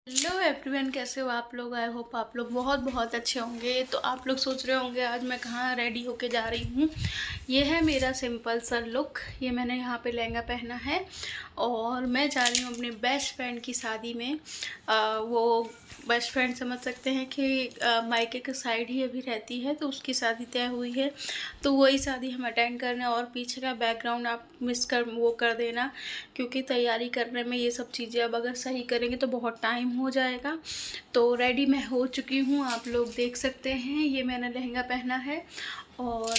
Hello everyone, कैसे हो आप लोग। आई होप आप लोग बहुत बहुत अच्छे होंगे। तो आप लोग सोच रहे होंगे आज मैं कहाँ रेडी होके जा रही हूँ। ये है मेरा सिंपल सा लुक। ये मैंने यहाँ पे लहंगा पहना है और मैं जा रही हूँ अपने बेस्ट फ्रेंड की शादी में। वो बेस्ट फ्रेंड समझ सकते हैं कि मायके के साइड ही अभी रहती है, तो उसकी शादी तय हुई है, तो वही शादी हम अटेंड करने। और पीछे का बैकग्राउंड आप मिस कर देना, क्योंकि तैयारी करने में ये सब चीज़ें अब अगर सही करेंगे तो बहुत टाइम हो जाएगा। तो रेडी मैं हो चुकी हूँ, आप लोग देख सकते हैं। ये मैंने लहंगा पहना है और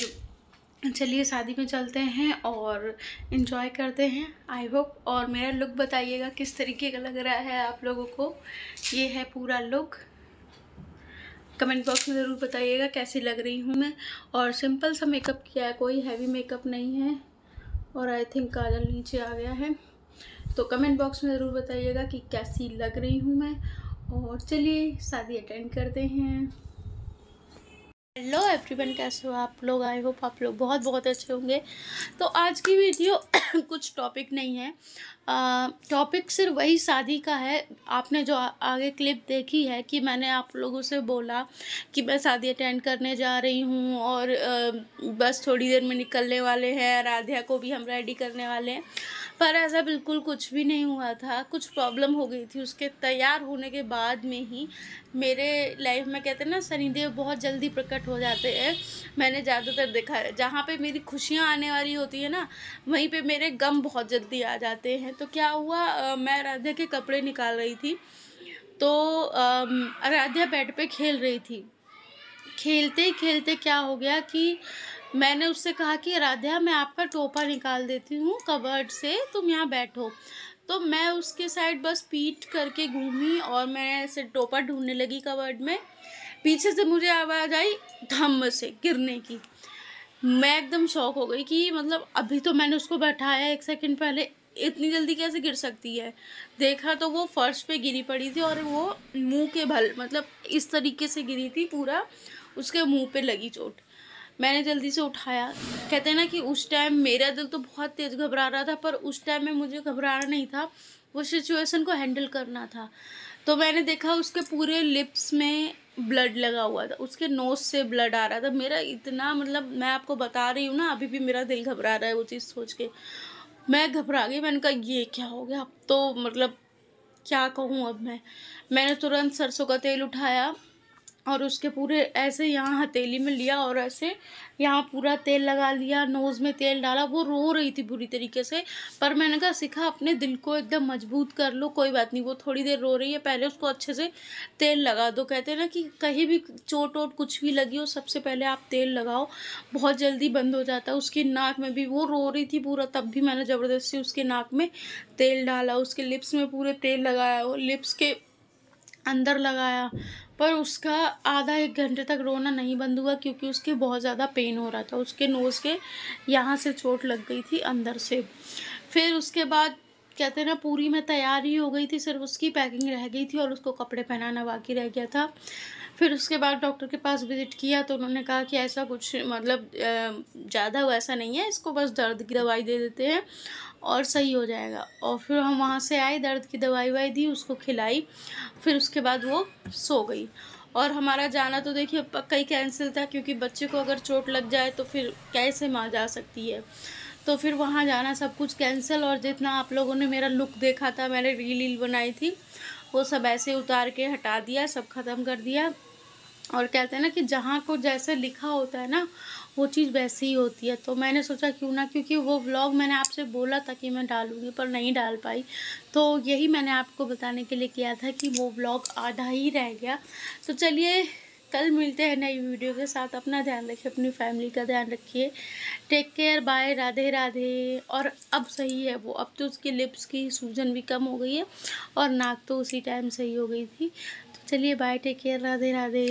चलिए शादी में चलते हैं और इन्जॉय करते हैं। I hope. और मेरा लुक बताइएगा किस तरीके का लग रहा है आप लोगों को। ये है पूरा लुक। कमेंट बॉक्स में ज़रूर बताइएगा कैसी लग रही हूँ मैं। और सिंपल सा मेकअप किया है, कोई हैवी मेकअप नहीं है। और आई थिंक काजल नीचे आ गया है। तो कमेंट बॉक्स में ज़रूर बताइएगा कि कैसी लग रही हूँ मैं। और चलिए शादी अटेंड करते हैं। हेलो एवरीवन, कैसे हो आप लोग। आई होप आप लोग बहुत बहुत अच्छे होंगे। तो आज की वीडियो कुछ टॉपिक नहीं है, टॉपिक सिर्फ वही शादी का है। आपने जो आगे क्लिप देखी है कि मैंने आप लोगों से बोला कि मैं शादी अटेंड करने जा रही हूँ और बस थोड़ी देर में निकलने वाले हैं, राधिया को भी हम रेडी करने वाले हैं। पर ऐसा बिल्कुल कुछ भी नहीं हुआ था। कुछ प्रॉब्लम हो गई थी। उसके तैयार होने के बाद में ही मेरे लाइफ में, कहते हैं ना, शनिदेव बहुत जल्दी प्रकट हो जाते हैं। मैंने ज़्यादातर देखा है, जहाँ पे मेरी खुशियाँ आने वाली होती है ना, वहीं पे मेरे गम बहुत जल्दी आ जाते हैं। तो क्या हुआ, मैं राधिया के कपड़े निकाल रही थी, तो राधिया बेड पे खेल रही थी। खेलते ही खेलते क्या हो गया कि मैंने उससे कहा कि राधिया, मैं आपका टोपा निकाल देती हूँ कबर्ड से, तुम यहाँ बैठो। तो मैं उसके साइड बस पीठ करके घूमी और मैं ऐसे टोपा ढूंढने लगी कबर्ड में। पीछे से मुझे आवाज़ आई धम्म से गिरने की। मैं एकदम शॉक हो गई कि मतलब अभी तो मैंने उसको बैठाया 1 सेकंड पहले, इतनी जल्दी कैसे गिर सकती है। देखा तो वो फर्श पे गिरी पड़ी थी और वो मुंह के बल, मतलब इस तरीके से गिरी थी, पूरा उसके मुंह पे लगी चोट। मैंने जल्दी से उठाया। कहते हैं ना कि उस टाइम मेरा दिल तो बहुत तेज़ घबरा रहा था, पर उस टाइम में मुझे घबराना नहीं था, वो सिचुएशन को हैंडल करना था। तो मैंने देखा उसके पूरे लिप्स में ब्लड लगा हुआ था, उसके नोज़ से ब्लड आ रहा था। मेरा इतना, मतलब मैं आपको बता रही हूँ ना, अभी भी मेरा दिल घबरा रहा है वो चीज़ सोच के। मैं घबरा गई। मैंने कहा ये क्या हो गया, अब तो मतलब क्या कहूँ अब मैंने तुरंत सरसों का तेल उठाया और उसके पूरे ऐसे यहाँ हथेली में लिया और ऐसे यहाँ पूरा तेल लगा लिया, नोज़ में तेल डाला। वो रो रही थी बुरी तरीके से, पर मैंने कहा सिखा, अपने दिल को एकदम मजबूत कर लो, कोई बात नहीं, वो थोड़ी देर रो रही है, पहले उसको अच्छे से तेल लगा दो। कहते हैं ना कि कहीं भी चोट वोट कुछ भी लगी हो, सबसे पहले आप तेल लगाओ, बहुत जल्दी बंद हो जाता है। उसकी नाक में भी वो रो रही थी पूरा, तब भी मैंने ज़बरदस्ती उसके नाक में तेल डाला, उसके लिप्स में पूरे तेल लगाया, वो लिप्स के अंदर लगाया। पर उसका आधा 1 घंटे तक रोना नहीं बंद हुआ, क्योंकि उसके बहुत ज़्यादा पेन हो रहा था। उसके नोज़ के यहाँ से चोट लग गई थी अंदर से। फिर उसके बाद कहते हैं ना, पूरी मैं तैयार ही हो गई थी, सिर्फ उसकी पैकिंग रह गई थी और उसको कपड़े पहनाना बाकी रह गया था। फिर उसके बाद डॉक्टर के पास विज़िट किया, तो उन्होंने कहा कि ऐसा कुछ मतलब ज़्यादा वैसा नहीं है, इसको बस दर्द की दवाई दे देते हैं और सही हो जाएगा। और फिर हम वहाँ से आए, दर्द की दवाई वाई दी, उसको खिलाई, फिर उसके बाद वो सो गई। और हमारा जाना तो देखिए पक्का ही कैंसिल था, क्योंकि बच्चे को अगर चोट लग जाए तो फिर कैसे माँ जा सकती है। तो फिर वहाँ जाना सब कुछ कैंसिल। और जितना आप लोगों ने मेरा लुक देखा था, मैंने रील बनाई थी, वो सब ऐसे उतार के हटा दिया, सब ख़त्म कर दिया। और कहते हैं ना कि जहाँ को जैसे लिखा होता है ना, वो चीज़ वैसे ही होती है। तो मैंने सोचा क्यों ना, क्योंकि वो व्लॉग मैंने आपसे बोला था कि मैं डालूँगी, पर नहीं डाल पाई, तो यही मैंने आपको बताने के लिए किया था कि वो व्लॉग आधा ही रह गया। तो चलिए कल मिलते हैं नई वीडियो के साथ। अपना ध्यान रखिए, अपनी फैमिली का ध्यान रखिए। Take care, bye, Radhe Radhe. और अब सही है वो, अब तो उसकी लिप्स की सूजन भी कम हो गई है और नाक तो उसी टाइम सही हो गई थी। तो चलिए bye, take care, Radhe Radhe.